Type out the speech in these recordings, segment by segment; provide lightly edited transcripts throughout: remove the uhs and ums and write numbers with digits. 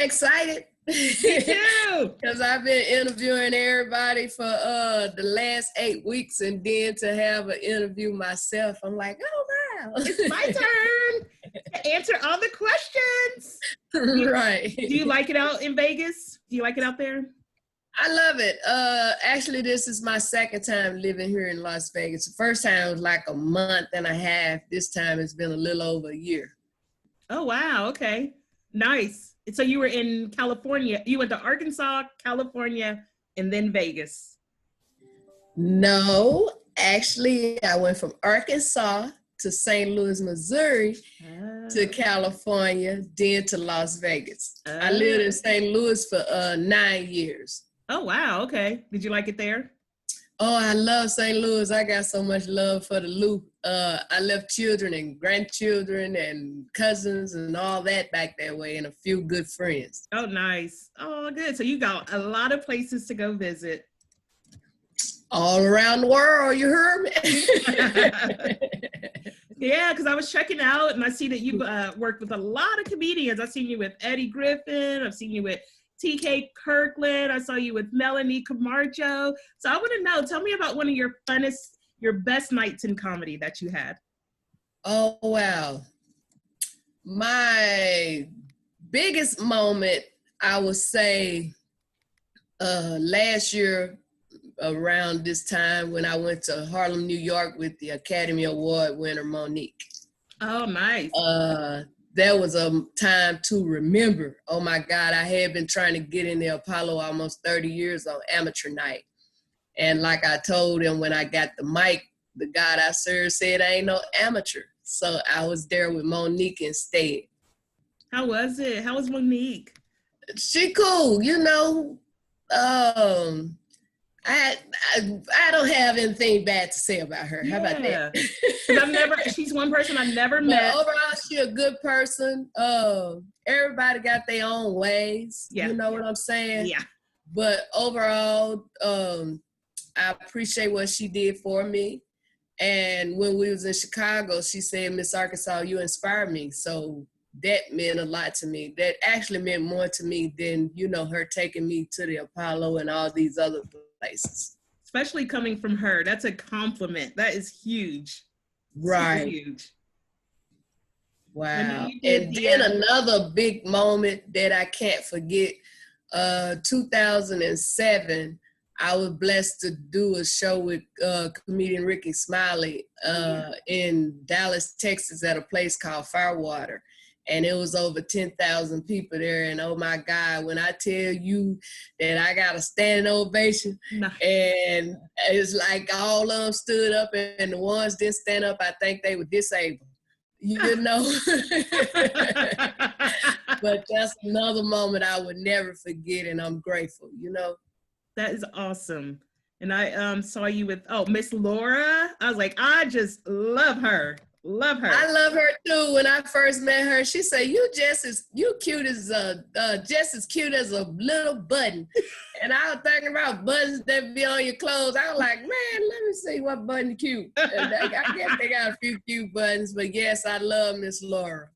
excited. Me too. Because I've been interviewing everybody for the last 8 weeks, and then to have an interview myself, I'm like, oh wow. It's my turn to answer all the questions. Right. Do you like it out in Vegas? Do you like it out there? I love it. Actually, this is my second time living here in Las Vegas. The first time was like a month and a half. This time it's been a little over a year. Oh, wow. Okay. Nice. So you were in California. You went to Arkansas, California, and then Vegas. No, actually, I went from Arkansas to St. Louis, Missouri, to California, then to Las Vegas. I lived in St. Louis for 9 years. Oh, wow. Okay. Did you like it there? Oh, I love St. Louis. I got so much love for the loop. I left children and grandchildren and cousins and all that back that way, and a few good friends. Oh, nice. Oh, good. So you got a lot of places to go visit. All around the world, you heard me? Yeah, because I was checking out and I see that you've worked with a lot of comedians. I've seen you with Eddie Griffin. I've seen you with TK Kirkland. I saw you with Melanie Camargo. So I want to know, tell me about one of your funnest, your best nights in comedy that you had. Oh, wow. My biggest moment, I would say, last year around this time when I went to Harlem, New York with the Academy Award winner, Mo'Nique. Oh, nice. That was a time to remember. Oh my God, I had been trying to get in the Apollo almost 30 years on amateur night. And like I told him when I got the mic, the God I served said I ain't no amateur. So I was there with Mo'Nique instead. How was it? How was Mo'Nique? She cool, you know. I don't have anything bad to say about her. How about that? She's one person I've never met. But overall, she's a good person. Everybody got their own ways. Yeah. You know what I'm saying? Yeah. But overall, I appreciate what she did for me. And when we was in Chicago, she said, Miss Arkansas, you inspired me. So that meant a lot to me. That actually meant more to me than, you know, her taking me to the Apollo and all these other places. Especially coming from her. That's a compliment. That is huge. Right. Super huge. Wow. And then another big moment that I can't forget, 2007, I was blessed to do a show with comedian Ricky Smiley in Dallas, Texas at a place called Firewater. And it was over 10,000 people there. And oh my God, when I tell you that I got a standing ovation, and it's like all of them stood up and the ones didn't stand up, I think they were disabled, you know? But that's another moment I would never forget, and I'm grateful, you know? That is awesome. And I saw you with, Miss Laura. I was like, I just love her. Love her. I love her too. When I first met her, she said, you just as cute as a little button. And I was thinking about buttons that be on your clothes. I was like, man, let me see what button cute. I guess they got a few cute buttons, but yes, I love Miss Laura.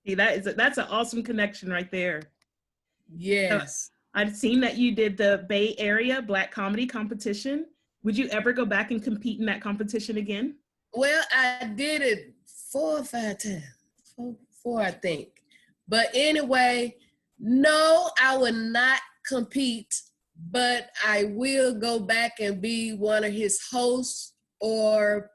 See, that's an awesome connection right there. Yes. I've seen that you did the Bay Area Black Comedy Competition. Would you ever go back and compete in that competition again? Well, I did it 4 or 5 times. Four, I think. But anyway, no, I would not compete, but I will go back and be one of his hosts or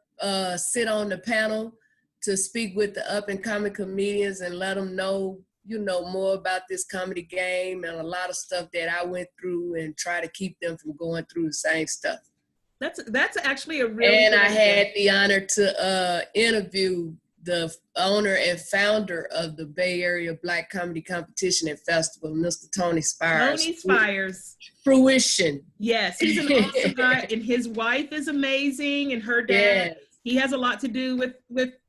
sit on the panel to speak with the up-and-coming comedians and let them know, you know, more about this comedy game and a lot of stuff that I went through and try to keep them from going through the same stuff. That's actually a really And I had the honor to interview the owner and founder of the Bay Area Black Comedy Competition and Festival, Mr. Tony Spires. Tony Spires. Fruition. Yes, he's an awesome guy, and his wife is amazing, and her dad, he has a lot to do with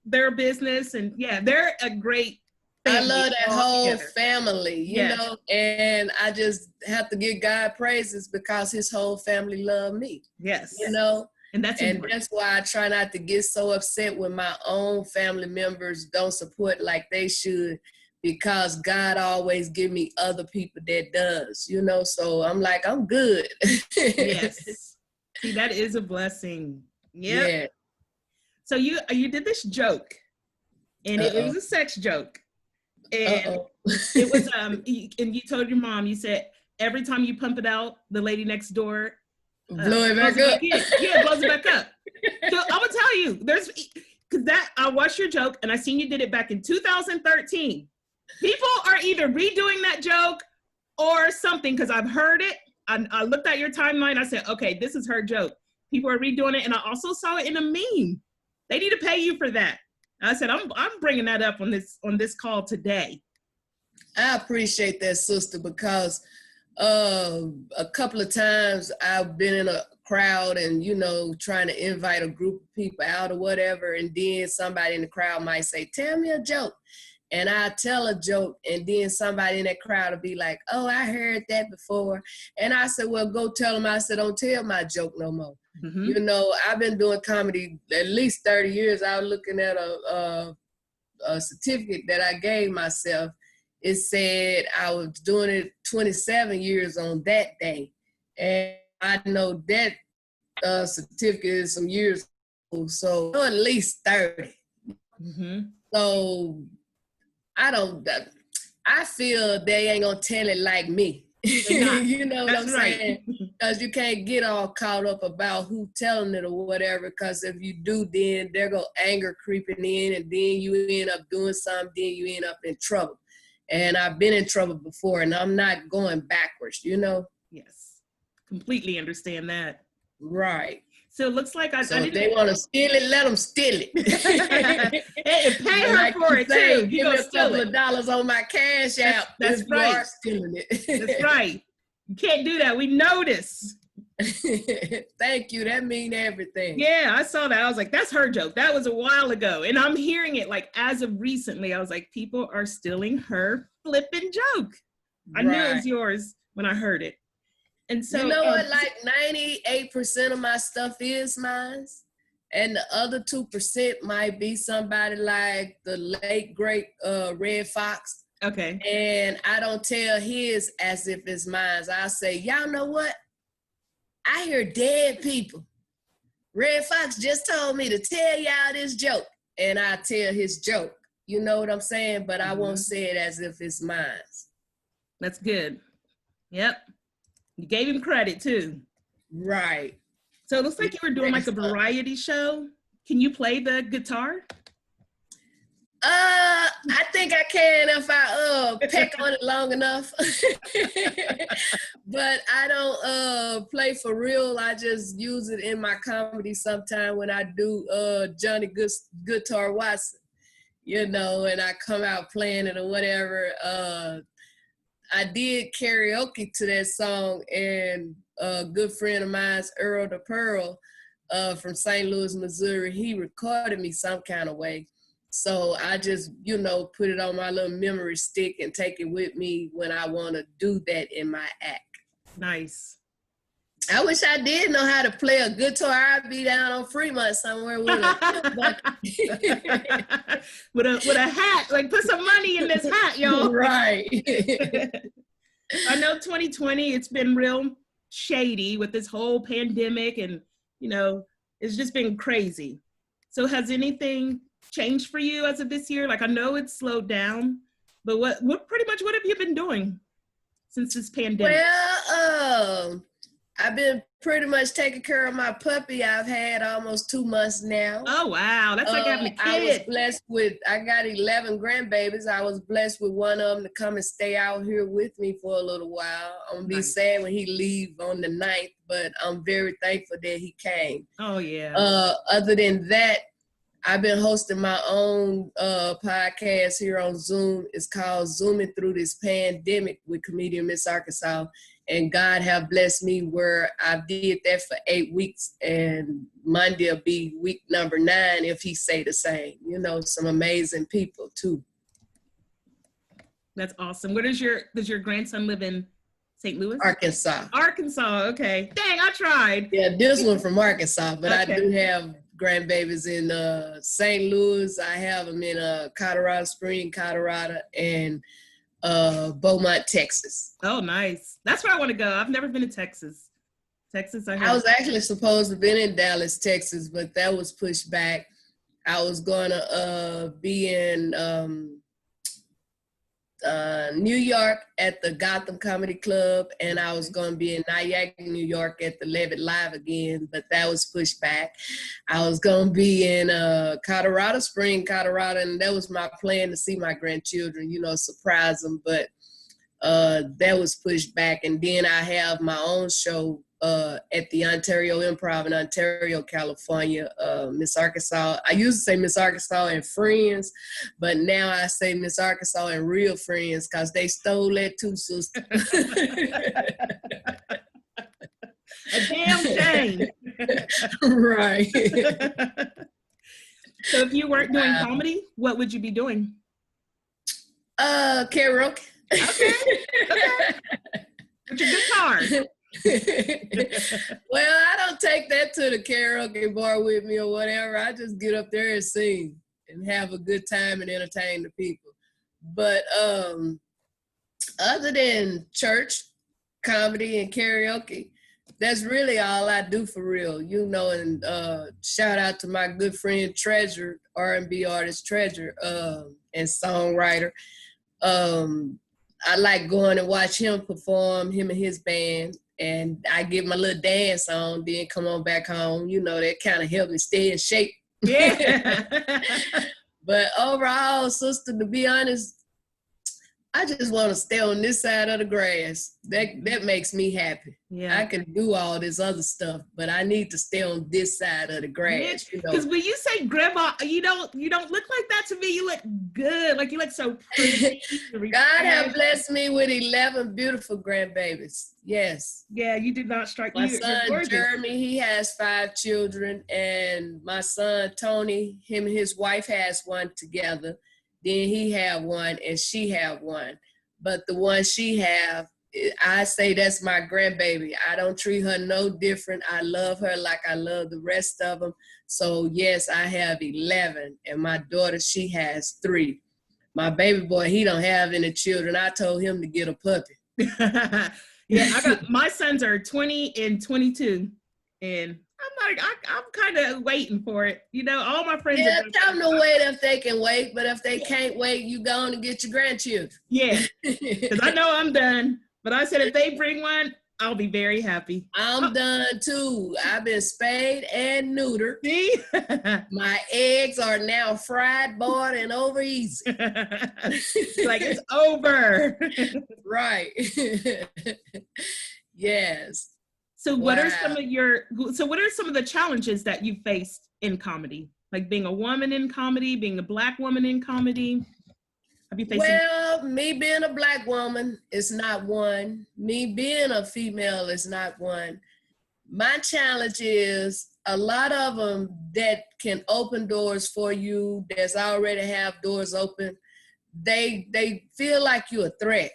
their business, and yeah, they're a great family. I love that whole family, you know, and I just have to give God praises because his whole family loved me. Yes. You know? And that's why I try not to get so upset when my own family members don't support like they should, because God always give me other people that does, you know, so I'm like, I'm good. Yes. See, that is a blessing. Yep. Yeah. So you did this joke, and it was a sex joke. And it was and you told your mom, you said every time you pump it out, the lady next door blow it back up. Yeah, blows it back up. So I'm gonna tell you, because I watched your joke and I seen you did it back in 2013. People are either redoing that joke or something, because I've heard it. I looked at your timeline. I said, okay, this is her joke. People are redoing it, and I also saw it in a meme. They need to pay you for that. I said, I'm bringing that up on this call today. I appreciate that, sister, because a couple of times I've been in a crowd and, you know, trying to invite a group of people out or whatever, and then somebody in the crowd might say, tell me a joke. And I tell a joke, and then somebody in that crowd will be like, oh, I heard that before. And I said, well, go tell them. I said, don't tell my joke no more. Mm-hmm. You know, I've been doing comedy at least 30 years. I was looking at a certificate that I gave myself. It said I was doing it 27 years on that day. And I know that certificate is some years old, so at least 30. Mm-hmm. So I feel they ain't gonna tell it like me. You know what I'm saying? Because you can't get all caught up about who telling it or whatever, because if you do, then there go anger creeping in, and then you end up doing something, then you end up in trouble. And I've been in trouble before, and I'm not going backwards, you know? Yes, completely understand that. Right. So it looks like if they want to steal it, let them steal it. And pay her for it too. Give me a couple of dollars on my cash app. That's right. You are stealing it. That's right. You can't do that. We notice. Thank you. That mean everything. Yeah, I saw that. I was like, that's her joke. That was a while ago. And I'm hearing it like as of recently. I was like, people are stealing her flipping joke. I knew it was yours when I heard it. And so, you know what, like 98% of my stuff is mine, and the other 2% might be somebody like the late, great Red Fox. Okay. And I don't tell his as if it's mine. I say, y'all know what? I hear dead people. Red Fox just told me to tell y'all this joke, and I tell his joke. You know what I'm saying? But I won't say it as if it's mine. That's good. Yep. You gave him credit too. Right. So it looks like you were doing like a variety show. Can you play the guitar? I think I can if I peck on it long enough. But I don't play for real. I just use it in my comedy sometime when I do Johnny Guitar Watson, you know, and I come out playing it or whatever. I did karaoke to that song, and a good friend of mine, Earl the Pearl, from St. Louis, Missouri, he recorded me some kind of way. So I just, you know, put it on my little memory stick and take it with me when I want to do that in my act. Nice. I wish I did know how to play a guitar. I'd be down on Fremont somewhere with a with a hat. Like, put some money in this hat, y'all. Right. I know 2020, it's been real shady with this whole pandemic, and, you know, it's just been crazy. So has anything changed for you as of this year? Like, I know it's slowed down, but what have you been doing since this pandemic? Well, I've been pretty much taking care of my puppy. I've had almost 2 months now. Oh, wow. That's like having a kid. I was blessed I got 11 grandbabies. I was blessed with one of them to come and stay out here with me for a little while. I'm going to be sad when he leave on the 9th, but I'm very thankful that he came. Oh, yeah. Other than that, I've been hosting my own podcast here on Zoom. It's called Zooming Through This Pandemic with Comedienne Ms. Arkansas. And God have blessed me where I did that for 8 weeks, and Monday will be week number 9 if he say the same. You know, some amazing people too. That's awesome. Does your grandson live in St. Louis? Arkansas. Arkansas, okay. Dang, I tried. Yeah, this one from Arkansas, but okay. I do have grandbabies in St. Louis. I have them in Colorado Springs, Colorado, and Beaumont, Texas. Oh, nice. That's where I want to go. I've never been to Texas. I was actually supposed to have been in Dallas, Texas, but that was pushed back. I was going to be in New York at the Gotham Comedy Club, and I was going to be in Niagara, New York at the Levitt Live again, but that was pushed back. I was going to be in Colorado Springs, Colorado, and that was my plan to see my grandchildren, surprise them, but that was pushed back. And then I have my own show at the Ontario Improv in Ontario, California, Miss Arkansas. I used to say Miss Arkansas and Friends, but now I say Miss Arkansas and Real Friends because they stole that too, sister. A damn shame. Right. So if you weren't doing comedy, what would you be doing? Karaoke. Okay. With your guitar. Well, I don't take that to the karaoke bar with me or whatever. I just get up there and sing and have a good time and entertain the people. But other than church, comedy, and karaoke, that's really all I do for real, and shout out to my good friend Treasure, R&B artist Treasure, and songwriter. I like going and watch him perform, him and his band, and I get my little dance on, then come on back home. That kind of helped me stay in shape. Yeah. But overall, sister, to be honest, I just want to stay on this side of the grass. That makes me happy. Yeah. I can do all this other stuff, but I need to stay on this side of the grass. Because when you say grandma, you don't look like that to me. You look good. Like you look so pretty. God have blessed me with 11 beautiful grandbabies. Yes. Yeah, you did not strike me. My son Jeremy, he has 5 children, and my son Tony, him and his wife has one together. Then he have one and she have one. But the one she have, I say that's my grandbaby. I don't treat her no different. I love her like I love the rest of them. So yes, I have 11. And my daughter, she has 3. My baby boy, he don't have any children. I told him to get a puppy. Yeah, my sons are 20 and 22. And I'm like, I'm kind of waiting for it. All my friends. Yeah, tell them to wait if they can wait. But if they can't wait, you go on and get your grandchildren. Yeah, because I know I'm done. But I said if they bring one, I'll be very happy. I'm done too. I've been spayed and neutered. See? My eggs are now fried, boiled, and over easy. Like it's over. Right. Yes. So what are some of the challenges that you faced in comedy? Like being a woman in comedy, being a Black woman in comedy? Have you faced Well, me being a Black woman is not one. Me being a female is not one. My challenge is a lot of them that can open doors for you, that's already have doors open, they feel like you're a threat.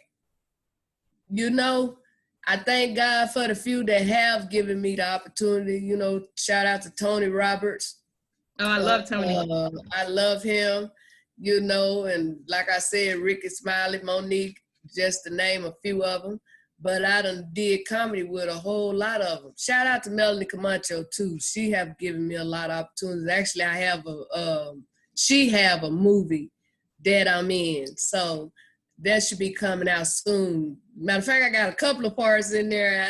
I thank God for the few that have given me the opportunity. Shout out to Tony Roberts. Oh, I love Tony. I love him, and like I said, Ricky Smiley, Mo'Nique, just to name a few of them. But I done did comedy with a whole lot of them. Shout out to Melanie Camacho too. She have given me a lot of opportunities. Actually, I have she have a movie that I'm in. So that should be coming out soon. Matter of fact, I got a couple of parts in there.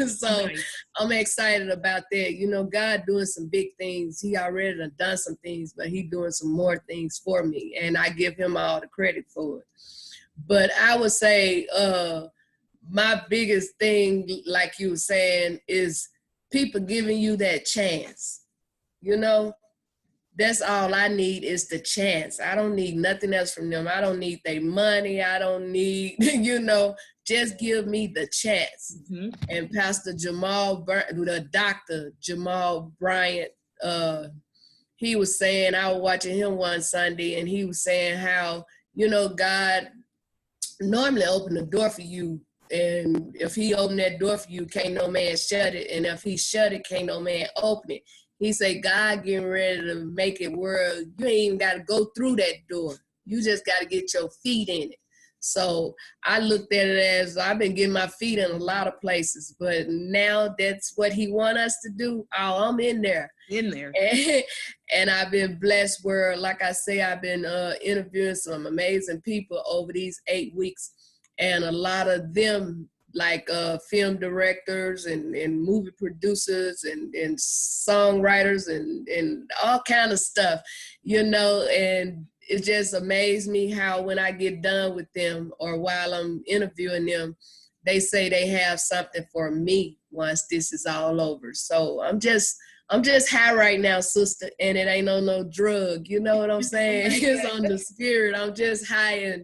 So nice. I'm excited about that. God doing some big things. He already done some things, but he doing some more things for me. And I give him all the credit for it. But I would say my biggest thing, like you were saying, is people giving you that chance. That's all I need is the chance. I don't need nothing else from them. I don't need their money. I don't need, just give me the chance. Mm-hmm. And Pastor Dr. Jamal Bryant, he was saying, I was watching him one Sunday, and he was saying how, God normally open the door for you. And if he opened that door for you, can't no man shut it. And if he shut it, can't no man open it. He said, God getting ready to make it where you ain't even got to go through that door. You just got to get your feet in it. So I looked at it as I've been getting my feet in a lot of places, but now that's what he want us to do. Oh, I'm in there. And I've been blessed where, like I say, I've been interviewing some amazing people over these 8 weeks. And a lot of them, like film directors and movie producers and songwriters and all kind of stuff, and it just amazed me how when I get done with them or while I'm interviewing them, they say they have something for me once this is all over. So I'm just high right now, sister, and it ain't on no drug. You know what I'm saying? It's on the spirit. I'm just high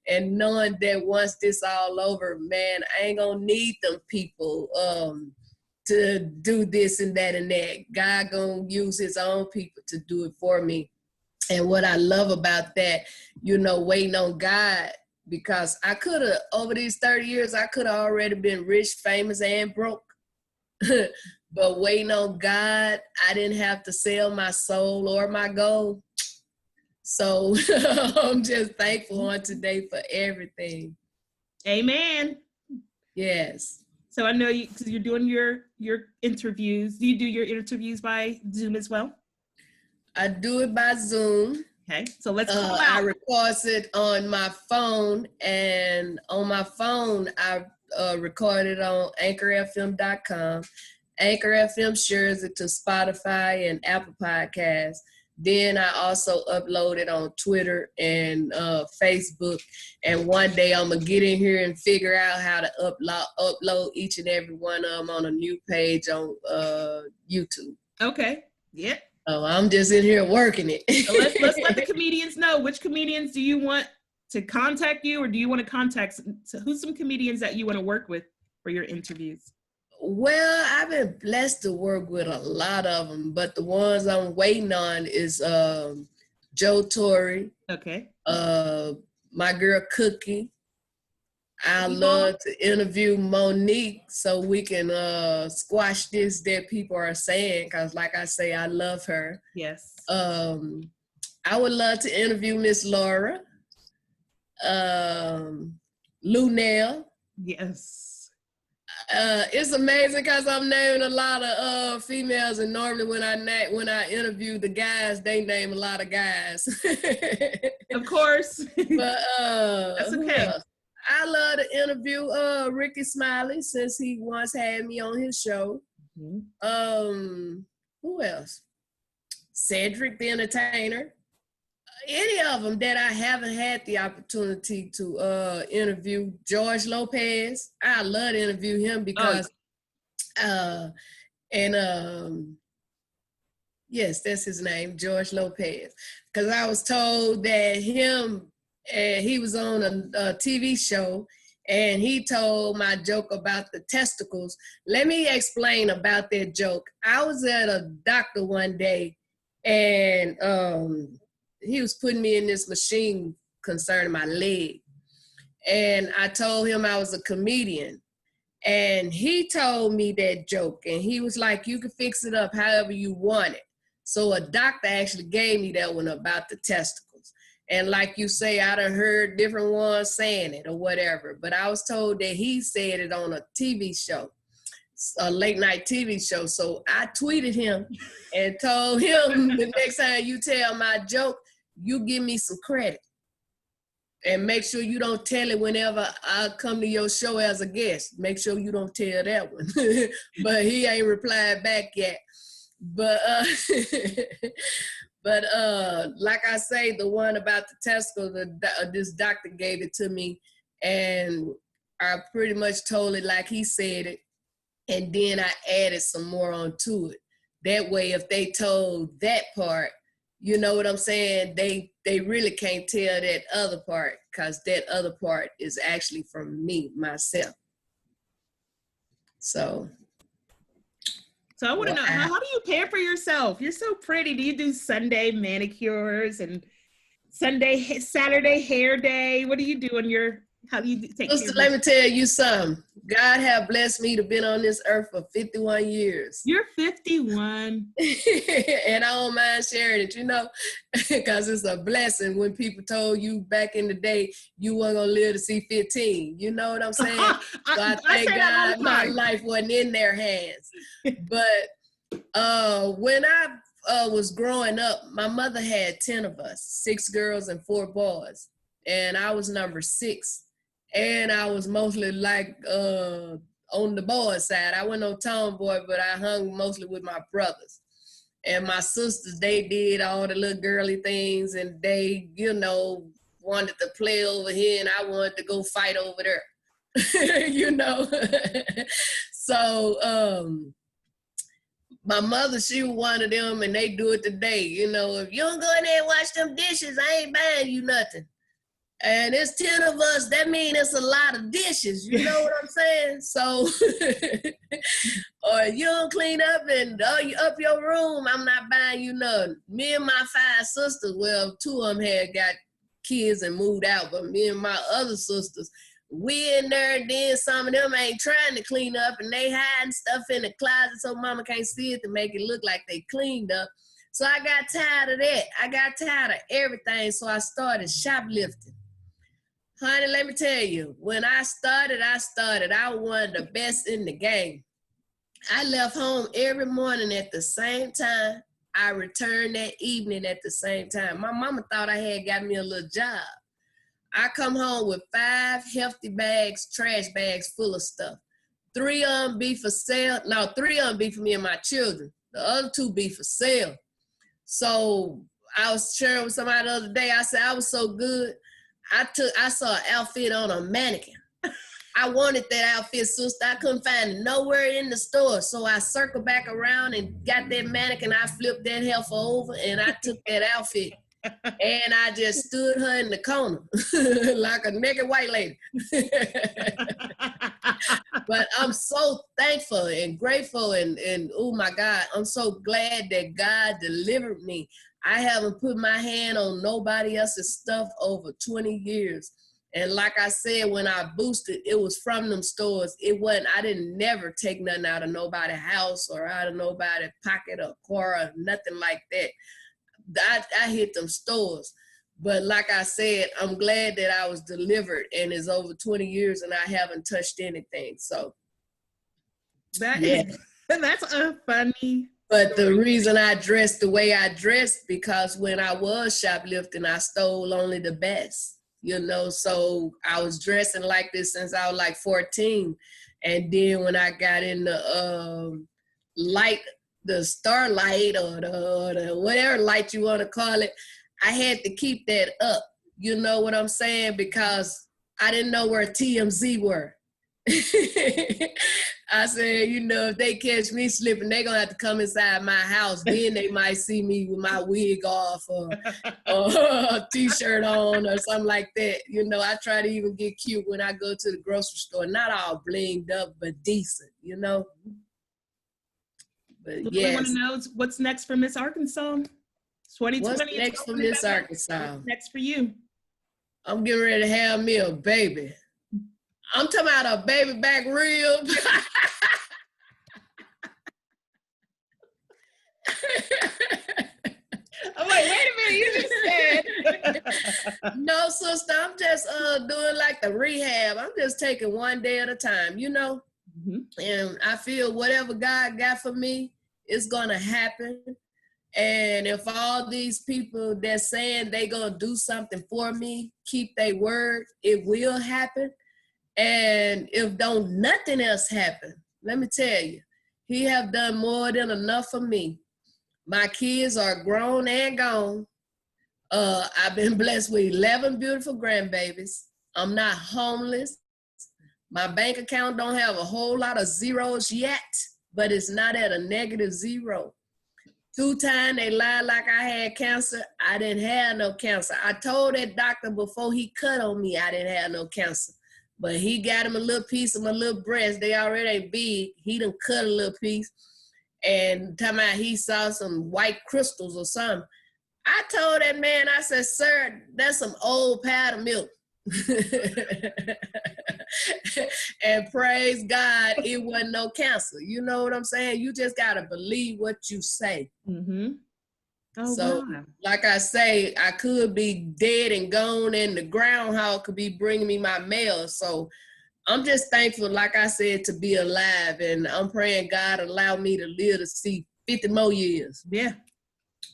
and knowing that once this all over, man, I ain't gonna need them people to do this and that and that. God gonna use his own people to do it for me. And what I love about that, waiting on God, because I could have, over these 30 years, I could have already been rich, famous, and broke. But waiting on God, I didn't have to sell my soul or my gold. So I'm just thankful on today for everything. Amen. Yes. So I know because you're doing your interviews. Do you do your interviews by Zoom as well? I do it by Zoom. Okay, so let's call out. I record it on my phone, and on my phone, I record it on anchorfm.com. Anchor FM shares it to Spotify and Apple Podcasts. Then I also upload it on Twitter and Facebook. And one day I'm going to get in here and figure out how to upload each and every one of them on a new page on YouTube. Okay, yeah. Oh, I'm just in here working it. So let's let the comedians know. Which comedians do you want to contact you, or do you want to contact who's some comedians that you want to work with for your interviews? Well, I've been blessed to work with a lot of them, but the ones I'm waiting on is Joe Torre. Okay. My girl Cookie. I love to interview Mo'Nique so we can squash this that people are saying, because like I say, I love her. Yes. I would love to interview Miss Laura. Lunell. Yes. It's amazing because I'm naming a lot of females, and normally when I interview the guys, they name a lot of guys. Of course. But that's okay. I love to interview Ricky Smiley since he once had me on his show. Mm-hmm. Who else? Cedric the Entertainer. Any of them that I haven't had the opportunity to interview. George Lopez. I love to interview him because yes, that's his name, George Lopez. Because I was told that he was on a TV show, and he told my joke about the testicles. Let me explain about that joke. I was at a doctor one day, and he was putting me in this machine concerning my leg. And I told him I was a comedian. And he told me that joke, and he was like, you can fix it up however you want it. So a doctor actually gave me that one about the testicles. And like you say, I done heard different ones saying it or whatever, but I was told that he said it on a TV show, a late night TV show. So I tweeted him and told him the next time you tell my joke, you give me some credit. And make sure you don't tell it whenever I come to your show as a guest. Make sure you don't tell that one. But he ain't replied back yet. But like I say, the one about the testicles, this doctor gave it to me, and I pretty much told it like he said it, and then I added some more onto it. That way, if they told that part, you know what I'm saying, they really can't tell that other part, because that other part is actually from me, myself. So I want to know, how do you pamper yourself? You're so pretty. Do you do Sunday manicures and Saturday hair day? What do you do how do you take care of let me tell you something. God have blessed me to been on this earth for 51 years. You're 51. And I don't mind sharing it, because it's a blessing when people told you back in the day you weren't going to live to see 15. You know what I'm saying? So I thank God my life wasn't in their hands. But when I was growing up, my mother had 10 of us, 6 girls and 4 boys. And I was number 6. And I was mostly like on the boys' side. I wasn't no tomboy, but I hung mostly with my brothers. And my sisters, they did all the little girly things, and they, wanted to play over here, and I wanted to go fight over there. So my mother, she was one of them, and they do it today. If you don't go in there and wash them dishes, I ain't buying you nothing. And it's 10 of us, that means it's a lot of dishes, you know what I'm saying? So, or you don't clean up and you up your room, I'm not buying you nothing. Me and my 5 sisters, well, 2 of them had got kids and moved out, but me and my other sisters, we in there, and then some of them ain't trying to clean up, and they hiding stuff in the closet so mama can't see it to make it look like they cleaned up. So I got tired of that. I got tired of everything, so I started shoplifting. Honey, let me tell you, when I started, I was one of the best in the game. I left home every morning at the same time. I returned that evening at the same time. My mama thought I had got me a little job. I come home with 5 hefty bags, trash bags full of stuff. 3 of them be for sale. No, 3 of them be for me and my children. The other 2 be for sale. So I was sharing with somebody the other day. I said, I was so good. I saw an outfit on a mannequin. I wanted that outfit, sister. I couldn't find it nowhere in the store. So I circled back around and got that mannequin. I flipped that heifer over and I took that outfit. And I just stood her in the corner like a naked white lady. But I'm so thankful and grateful and oh my God, I'm so glad that God delivered me. I haven't put my hand on nobody else's stuff over 20 years. And like I said, when I boosted, it was from them stores. I didn't never take nothing out of nobody's house or out of nobody's pocket or car or nothing like that. I hit them stores. But like I said, I'm glad that I was delivered, and it's over 20 years and I haven't touched anything. So that's a funny. But the reason I dressed the way I dressed, because when I was shoplifting, I stole only the best, so I was dressing like this since I was like 14. And then when I got in the the starlight or the whatever light you want to call it, I had to keep that up. You know what I'm saying? Because I didn't know where TMZ were. I said, if they catch me slipping, they're going to have to come inside my house. Then they might see me with my wig off or a T-shirt on or something like that. I try to even get cute when I go to the grocery store. Not all blinged up, but decent, But yes. I want to know what's next for Miss Arkansas? 2020. What's next for Miss Arkansas? What's next for you? I'm getting ready to have me a baby. I'm talking about a baby back rib. I'm like, wait a minute, you just said. No, sister, I'm just doing like the rehab. I'm just taking one day at a time, Mm-hmm. And I feel whatever God got for me, it's going to happen. And if all these people that's saying they going to do something for me, keep their word, it will happen. And if don't nothing else happen, let me tell you, he have done more than enough for me. My kids are grown and gone. I've been blessed with 11 beautiful grandbabies. I'm not homeless. My bank account don't have a whole lot of zeros yet, but it's not at a -0. 2 times they lied like I had cancer. I didn't have no cancer. I told that doctor before he cut on me I didn't have no cancer. But he got him a little piece of my little breast. They already ain't big. He done cut a little piece. And talking about he saw some white crystals or something. I told that man, I said, sir, that's some old powdered milk. And praise God, it wasn't no cancer. You know what I'm saying? You just got to believe what you say. Mm-hmm. Oh, So, wow. like I say, I could be dead and gone, and the groundhog could be bringing me my mail. So, I'm just thankful, like I said, to be alive, and I'm praying God allow me to live to see 50 more years. Yeah.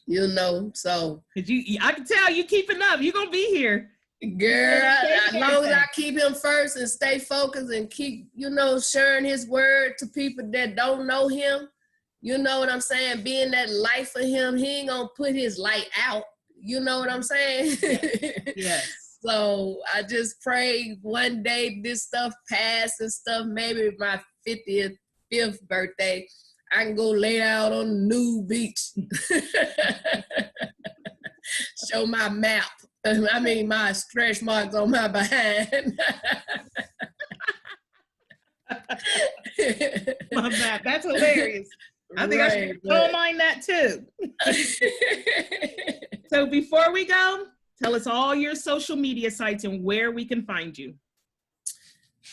You know, so. I can tell you keeping up. You're going to be here. Girl, as long as I keep him first and stay focused and keep, sharing his word to people that don't know him, you know what I'm saying? Being that light for him, he ain't gonna put his light out. You know what I'm saying? Yes. So I just pray one day this stuff pass and stuff, maybe my 5th birthday, I can go lay out on the nude beach. Show my map. I mean, my stretch marks on my behind. My map. That's hilarious. I think I don't mind that too. So before we go, tell us all your social media sites and where we can find you.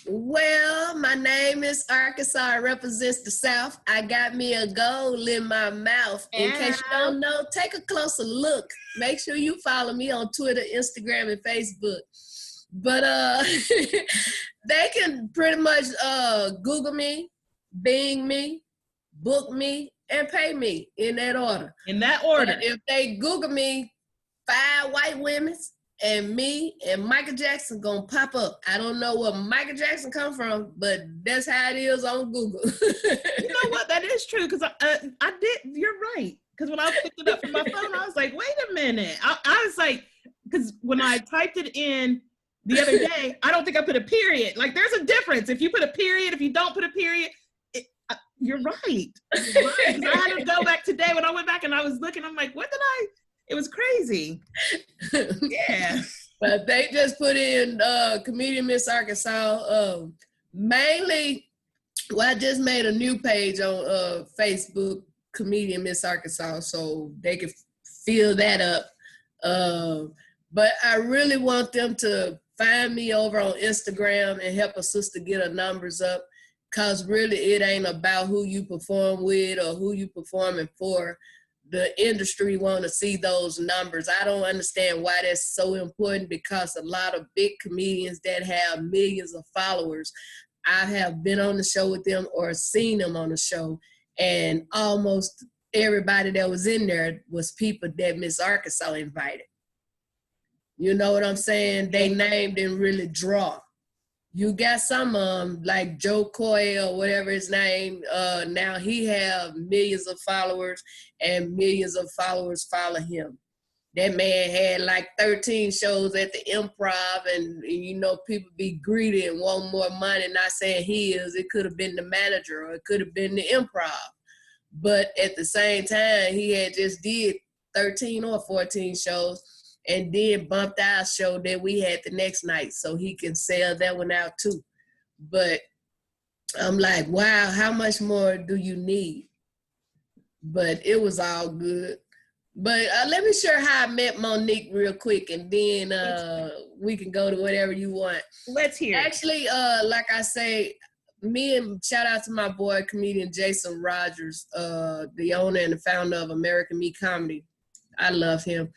Well, my name is Arkansas. It represents the South. I got me a gold in my mouth. In case you don't know, take a closer look. Make sure you follow me on Twitter, Instagram, and Facebook. But they can pretty much Google me, Bing me, book me, and pay me in that order. In that order. But if they Google me, 5 white women and me and Michael Jackson gonna pop up. I don't know where Michael Jackson come from, but that's how it is on Google. You know what? That is true, because I did. You're right. Because when I picked it up from my phone, I was like, wait a minute. I was like, because when I typed it in the other day, I don't think I put a period. Like, there's a difference. If you put a period, if you don't put a period, you're right. You're right. 'Cause I had to go back today. When I went back and I was looking, I'm like, what did I? It was crazy. Yeah. But they just put in Comedienne Ms. Arkansas. Mainly, well, I just made a new page on Facebook, Comedienne Ms. Arkansas, so they can fill that up. But I really want them to find me over on Instagram and help a sister get her numbers up, because really it ain't about who you perform with or who you performing for. The industry want to see those numbers. I don't understand why that's so important, because a lot of big comedians that have millions of followers, I have been on the show with them or seen them on the show, and almost everybody that was in there was people that Miss Arkansas invited. You know what I'm saying? They name didn't really draw. You got some like Joe Coy or whatever his name. Now he have millions of followers, and millions of followers follow him. That man had like 13 shows at the Improv, and people be greedy and want more money. Not saying he is. It could have been the manager, or it could have been the Improv. But at the same time, he had just did 13 or 14 shows, and then bumped our show that we had the next night so he can sell that one out too. But I'm like, wow, how much more do you need? But it was all good. But let me share how I met Mo'Nique real quick, and then we can go to whatever you want. Let's hear it. Actually, like I say, shout out to my boy, comedian Jason Rogers, the owner and the founder of American Me Comedy. I love him.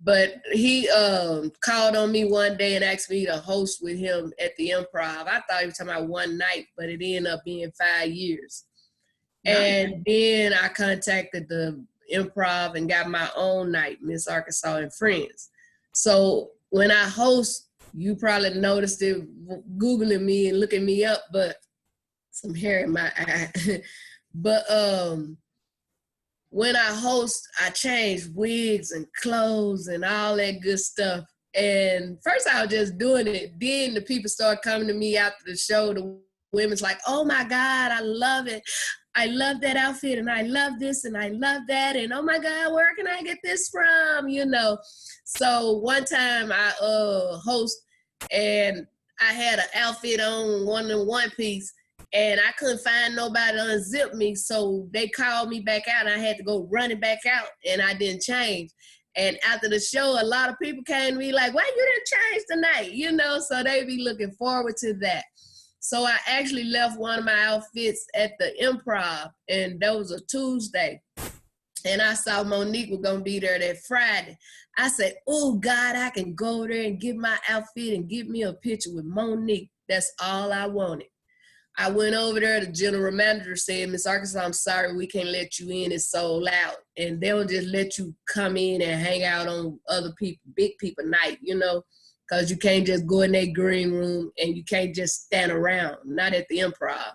But he called on me one day and asked me to host with him at the Improv. I thought he was talking about one night, but it ended up being 5 years. Nice. And then I contacted the Improv and got my own night, Miss Arkansas and Friends. So when I host, you probably noticed it Googling me and looking me up, but some hair in my eye. But when I host, I change wigs and clothes and all that good stuff. And first I was just doing it. Then the people started coming to me after the show. The women's like, oh my God, I love it. I love that outfit, and I love this, and I love that. And oh my God, where can I get this from? So one time I host, and I had an outfit on, one piece, and I couldn't find nobody to unzip me. So they called me back out, and I had to go running back out, and I didn't change. And after the show, a lot of people came to me like, why you didn't change tonight? So they be looking forward to that. So I actually left one of my outfits at the Improv, and that was a Tuesday. And I saw Mo'Nique was gonna be there that Friday. I said, oh God, I can go there and get my outfit and get me a picture with Mo'Nique. That's all I wanted. I went over there, the general manager said, Miss Arkansas, I'm sorry, we can't let you in, it's sold out. And they'll just let you come in and hang out on other people, big people night, you know, because you can't just go in that green room and you can't just stand around, not at the Improv.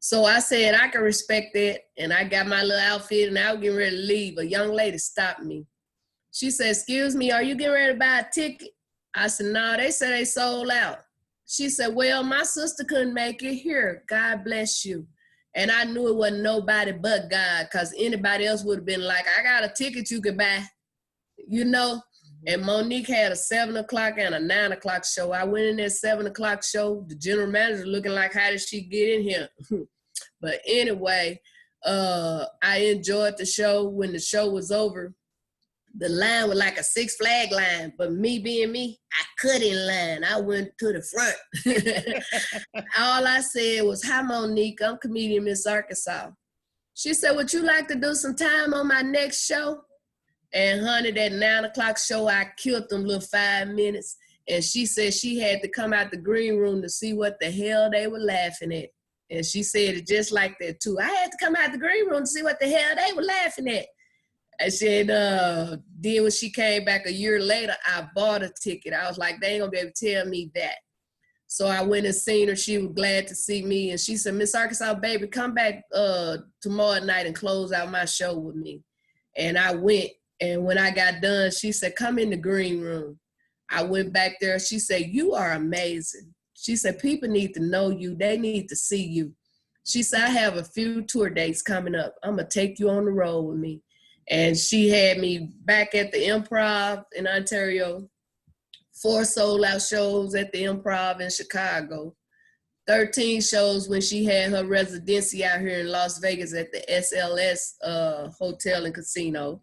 So I said, I can respect that. And I got my little outfit and I was getting ready to leave. A young lady stopped me. She said, excuse me, are you getting ready to buy a ticket? I said, no, they said they sold out. She said, well, my sister couldn't make it here. God bless you. And I knew it wasn't nobody but God, because anybody else would have been like, I got a ticket you could buy, you know? And Mo'Nique had a 7 o'clock and a 9 o'clock show. I went in that 7 o'clock show. The general manager looking like, how did she get in here? But anyway, I enjoyed the show. When the show was over, the line was like a Six Flag line, but me being me, I couldn't line. I went to the front. All I said was, hi, Mo'Nique, I'm Comedienne Ms. Arkansas. She said, would you like to do some time on my next show? And honey, that 9 o'clock show, I killed them little 5 minutes. And she said she had to come out the green room to see what the hell they were laughing at. And she said it just like that too. I had to come out the green room to see what the hell they were laughing at. I said, then when she came back a year later, I bought a ticket. I was like, they ain't gonna be able to tell me that. So I went and seen her. She was glad to see me. And she said, Miss Arkansas, baby, come back tomorrow night and close out my show with me. And I went. And when I got done, she said, come in the green room. I went back there. She said, you are amazing. She said, people need to know you. They need to see you. She said, I have a few tour dates coming up. I'm gonna take you on the road with me. And she had me back at the Improv in Ontario, 4 sold-out shows at the Improv in Chicago, 13 shows when she had her residency out here in Las Vegas at the SLS Hotel and Casino.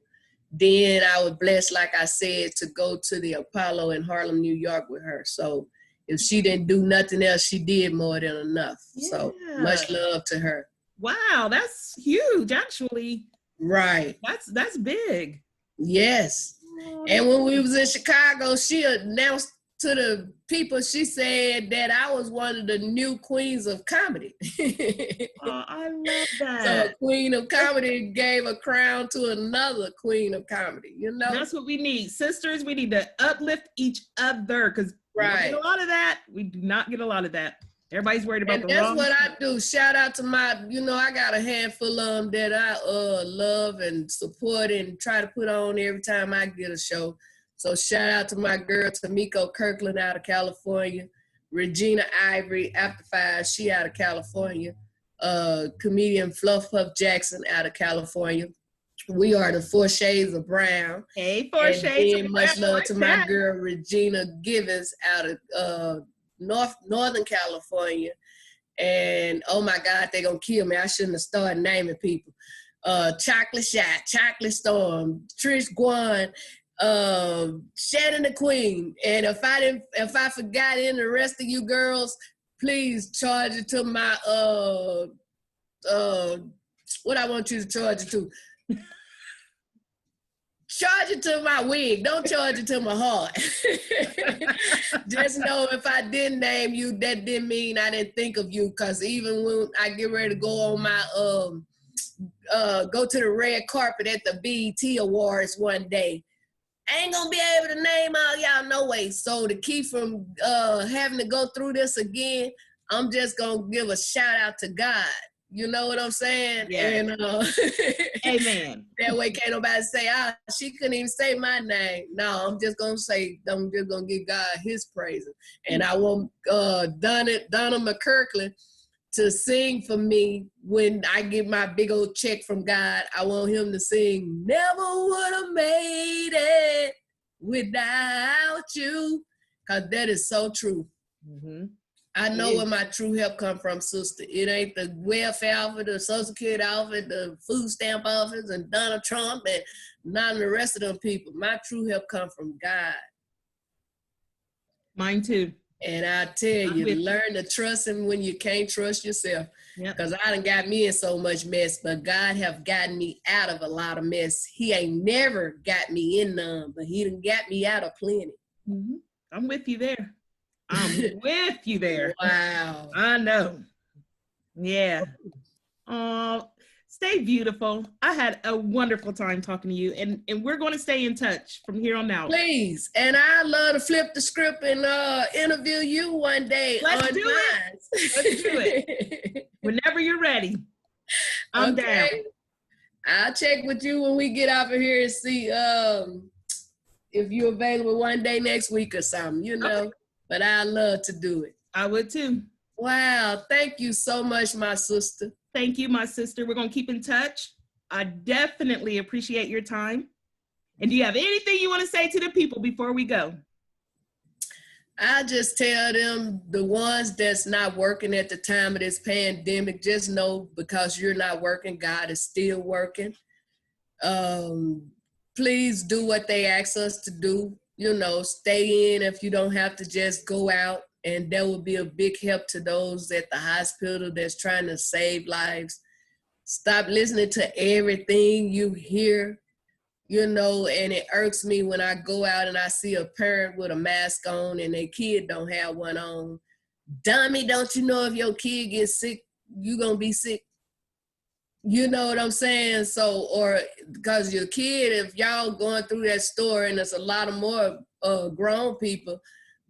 Then I was blessed, like I said, to go to the Apollo in Harlem, New York with her. So if she didn't do nothing else, she did more than enough. Yeah. So much love to her. Wow, that's huge, actually. Right. That's big. Yes. Oh, and when we was in Chicago, she announced to the people, she said that I was one of the new queens of comedy. Oh, I love that. So a queen of comedy gave a crown to another queen of comedy, you know? That's what we need. Sisters, we need to uplift each other, because we don't get a lot of that. We do not get a lot of that. Everybody's worried about the wrong. And that's what I do. Shout out to my, you know, I got a handful of them that I love and support and try to put on every time I get a show. So shout out to my girl, Tamiko Kirkland out of California. Regina Ivory, After 5, she out of California. Comedian Fluff Puff Jackson out of California. We are the 4 Shades of Brown. Hey, 4 Shades of Brown. Much love to my girl, Regina Givens out of Northern California. And oh my God, they're gonna kill me. I shouldn't have started naming people. Chocolate Shot, Chocolate Storm, Trish Guan, Shannon the Queen. And if I forgot any of the rest of you girls, please charge it to my what I want you to charge it to. Charge it to my wig. Don't charge it to my heart. Just know if I didn't name you, that didn't mean I didn't think of you. Because even when I get ready to go on my go to the red carpet at the BET Awards one day, I ain't gonna be able to name all y'all no way. So to keep from having to go through this again, I'm just gonna give a shout out to God. You know what I'm saying? Yeah. And amen. That way can't nobody say, she couldn't even say my name. No, I'm just gonna give God his praise. And I want Donna McKirkland to sing for me when I get my big old check from God. I want him to sing, never would have made it without you. Cause that is so true. Mm-hmm. I know where my true help come from, sister. It ain't the welfare office, the Social Security office, the food stamp office, and Donald Trump, and none of the rest of them people. My true help come from God. Mine too. And I tell you, with learn to trust him when you can't trust yourself. Yep. Because I done got me in so much mess, but God have gotten me out of a lot of mess. He ain't never got me in none, but he done got me out of plenty. Mm-hmm. I'm with you there. I'm with you there. Wow. I know. Yeah. Oh, stay beautiful. I had a wonderful time talking to you, and we're going to stay in touch from here on out. Please. And I'd love to flip the script and interview you one day. Let's do it. Let's do it. Whenever you're ready. I'm down. I'll check with you when we get out of here and see if you're available one day next week or something, you know. Okay. But I'd love to do it. I would too. Wow. Thank you so much, my sister. Thank you, my sister. We're going to keep in touch. I definitely appreciate your time. And do you have anything you want to say to the people before we go? I just tell them, the ones that's not working at the time of this pandemic, just know because you're not working, God is still working. Please do what they ask us to do. You know, stay in if you don't have to just go out. And that would be a big help to those at the hospital that's trying to save lives. Stop listening to everything you hear, you know, and it irks me when I go out and I see a parent with a mask on and their kid don't have one on. Dummy, don't you know if your kid gets sick, you gonna be sick? You know what I'm saying? So, or because your kid, if y'all going through that store and there's a lot of more grown people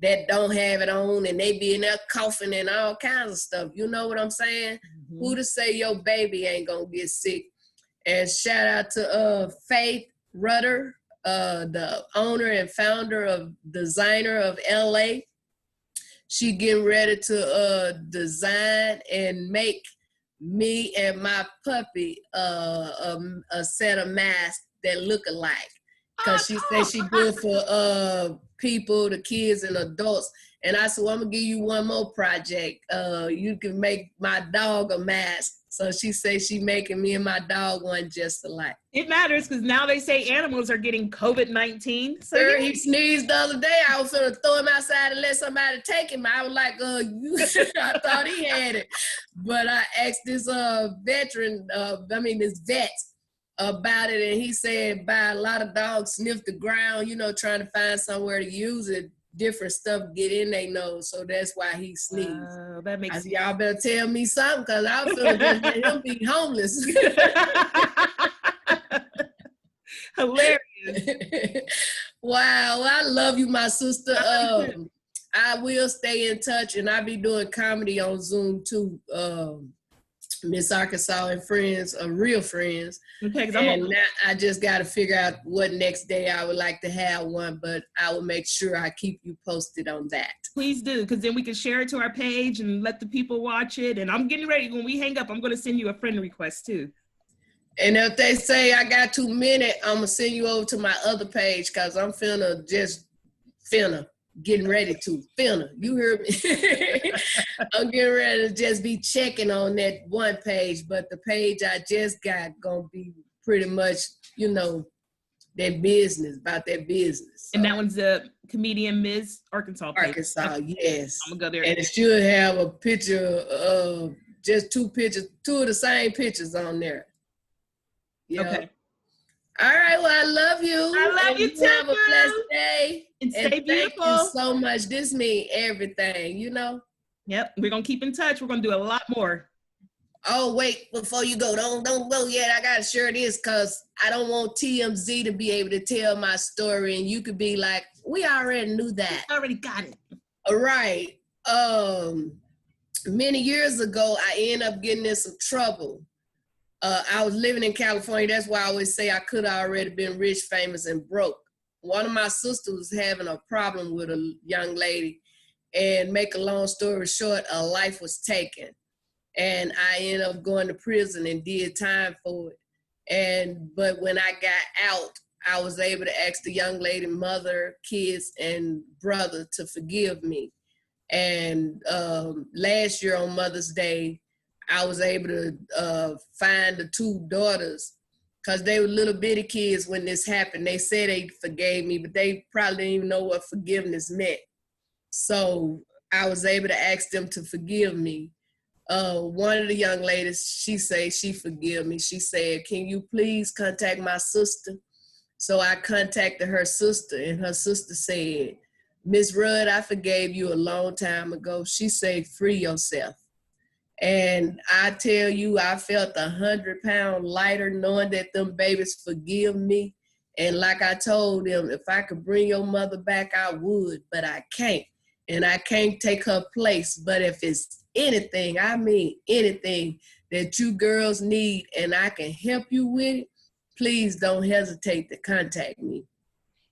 that don't have it on and they be in there coughing and all kinds of stuff. You know what I'm saying? Mm-hmm. Who to say your baby ain't gonna get sick? And shout out to Faith Rudder, the owner and founder of Designer of LA. She getting ready to design and make me and my puppy a set of masks that look alike. Because she said she do it for people, the kids and adults. And I said, well, I'm gonna give you one more project. You can make my dog a mask. So she says she making me and my dog one just alike. It matters because now they say animals are getting COVID-19. So Sir, he sneezed the other day. I was gonna throw him outside and let somebody take him. I was like, I thought he had it. But I asked this this vet about it, and he said by a lot of dogs sniff the ground, you know, trying to find somewhere to use it. Different stuff get in their nose, so that's why he sneezed. That makes sense. Y'all better tell me something, because I was feeling just let him be homeless. Hilarious. Wow, I love you, my sister. I will stay in touch, and I'll be doing comedy on Zoom too. Miss Arkansas and friends, real friends. Okay, and now I just got to figure out what next day I would like to have one, but I will make sure I keep you posted on that. Please do, because then we can share it to our page and let the people watch it. And I'm getting ready. When we hang up, I'm going to send you a friend request too. And if they say I got too many, I'm going to send you over to my other page, because I'm getting ready to you heard me. I'm getting ready to just be checking on that one page, but the page I just got gonna be pretty much, you know, their business, about their business. So. And that one's the Comedienne Ms. Arkansas page. Arkansas, yes. I'm gonna go there. And it should have a picture of just two of the same pictures on there. Yep. Okay. All right, well, I love you. I love you too. Have a blessed day. And stay beautiful. Thank you so much. This means everything, you know? Yep, we're going to keep in touch. We're going to do a lot more. Oh, wait, before you go, don't go yet. I got to share this because I don't want TMZ to be able to tell my story and you could be like, we already knew that. I already got it. All right. Many years ago, I ended up getting in some trouble. I was living in California. That's why I always say I could have already been rich, famous, and broke. One of my sisters was having a problem with a young lady, and make a long story short, a life was taken. And I ended up going to prison and did time for it. But when I got out, I was able to ask the young lady, mother, kids, and brother to forgive me. And last year on Mother's Day, I was able to find the two daughters, because they were little bitty kids when this happened. They said they forgave me, but they probably didn't even know what forgiveness meant. So I was able to ask them to forgive me. One of the young ladies, she said she forgive me. She said, can you please contact my sister? So I contacted her sister, and her sister said, Miss Rudd, I forgave you a long time ago. She said, free yourself. And I tell you, I felt 100 pounds lighter knowing that them babies forgive me. And like I told them, if I could bring your mother back, I would, but I can't. And I can't take her place. But if it's anything, I mean anything that you girls need and I can help you with it, please don't hesitate to contact me.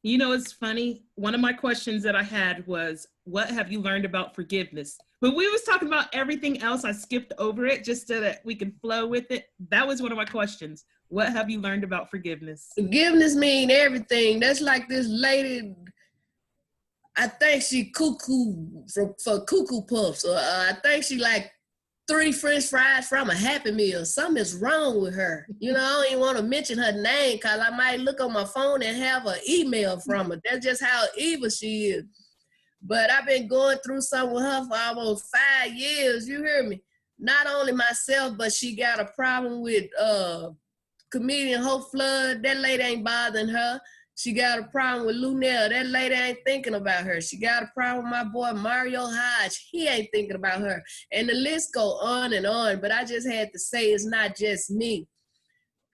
You know, it's funny. One of my questions that I had was, what have you learned about forgiveness? When we was talking about everything else, I skipped over it just so that we can flow with it. That was one of my questions. What have you learned about forgiveness? Forgiveness mean everything. That's like this lady, I think she cuckoo for Cuckoo Puffs. Or I think she like 3 French fries from a Happy Meal. Something is wrong with her. You know, I don't even want to mention her name because I might look on my phone and have an email from her. That's just how evil she is. But I've been going through something with her for almost 5 years. You hear me? Not only myself, but she got a problem with comedian Hope Flood. That lady ain't bothering her. She got a problem with Lunell. That lady ain't thinking about her. She got a problem with my boy Mario Hodge. He ain't thinking about her. And the list go on and on, but I just had to say it's not just me.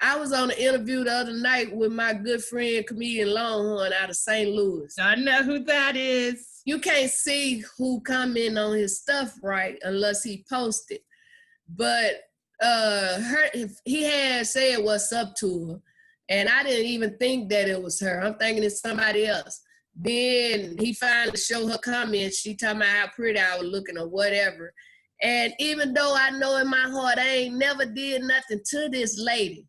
I was on an interview the other night with my good friend, comedian Longhorn out of St. Louis. I know who that is. You can't see who come in on his stuff right unless he posted. But he had said what's up to her. And I didn't even think that it was her. I'm thinking it's somebody else. Then he finally showed her comments. She talking about how pretty I was looking or whatever. And even though I know in my heart I ain't never did nothing to this lady,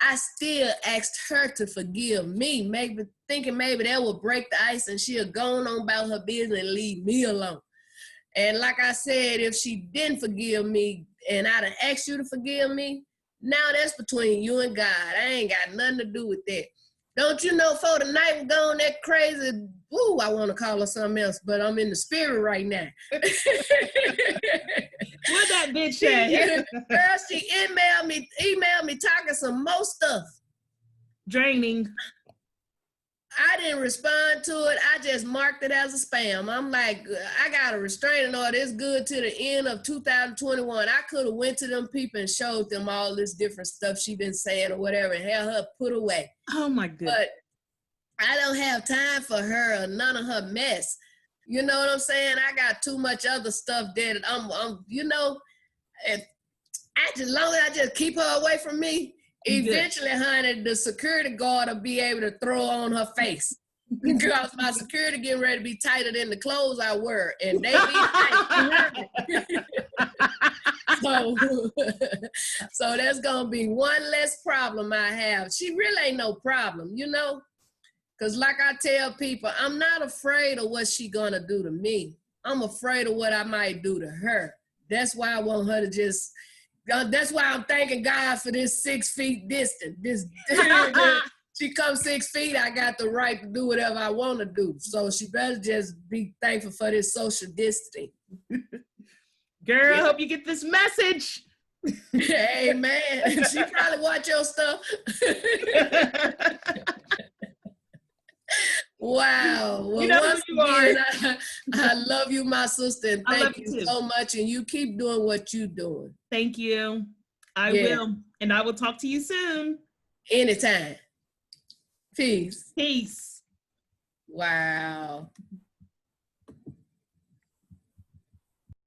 I still asked her to forgive me, maybe thinking maybe that would break the ice and she'll go on about her business and leave me alone. And like I said, if she didn't forgive me and I'd have asked you to forgive me, now that's between you and God. I ain't got nothing to do with that. Don't you know, for the night was gone that crazy, woo, I want to call her something else, but I'm in the spirit right now. What that bitch say? Girl, she emailed me talking some more stuff. Draining. I didn't respond to it. I just marked it as a spam. I'm like, I got a restraining order. It's good to the end of 2021. I could have went to them people and showed them all this different stuff she been saying or whatever and had her put away. Oh my goodness. But I don't have time for her or none of her mess. You know what I'm saying? I got too much other stuff that I'm you know, as long as I just keep her away from me, eventually, honey, the security guard will be able to throw on her face because my security getting ready to be tighter than the clothes I wear, and they be tight. So that's gonna be one less problem I have. She really ain't no problem, you know, because like I tell people, I'm not afraid of what she gonna do to me. I'm afraid of what I might do to her. That's why I want her to just. That's why I'm thanking God for this 6 feet distance. She comes 6 feet, I got the right to do whatever I want to do. So she better just be thankful for this social distancing. Girl, I hope you get this message. Amen. She probably watch your stuff. Wow. Well, you know once who you again, are. I love you, my sister, and I love thank you you too. so much. And you keep doing what you're doing. Thank you. I will. And I will talk to you soon. Anytime. Peace. Peace. Wow.